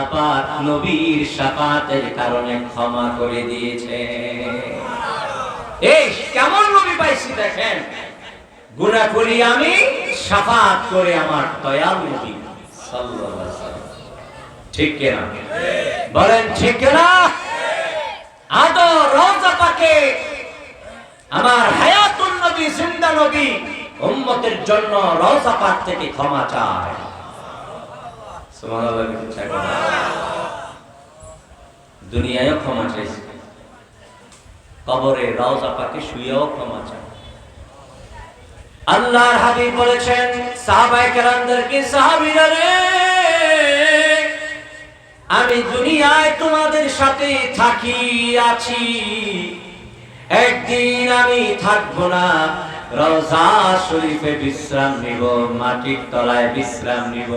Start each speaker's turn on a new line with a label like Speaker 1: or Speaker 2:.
Speaker 1: আল্লাহ পাক নবীর শাফাতের কারণে ক্ষমা করে দিয়েছে। এই কেমন নবী পাইছি দেখেন, গুনাহ করি আমি, শাফাত করে আমার দয়াল নবী সাল্লাল্লাহু আলাইহি ওয়াসাল্লাম। ঠিক কি না? বলেন ঠিক কি না? আদো রওজা পাকে আমার হায়াতুন নবী, জিন্দা নবী উম্মতের জন্য রওজা পাক থেকে ক্ষমা চায়। সুবহানাল্লাহ। দুনিয়ায়ও ক্ষমা চাইছে, কবরে রওজা পাকে শুয়েও ক্ষমা চায়। আল্লাহর হাবিব বলেছেন সাহাবায়ে কেরামদেরকে, সাহাবীরা রে, আমি দুনিয়ায় তোমাদের সাথে থাকি আছি, একদিন আমি থাকবো না, রওজা শরীফে বিশ্রাম নিব, মাটির তলায় বিশ্রাম নিব।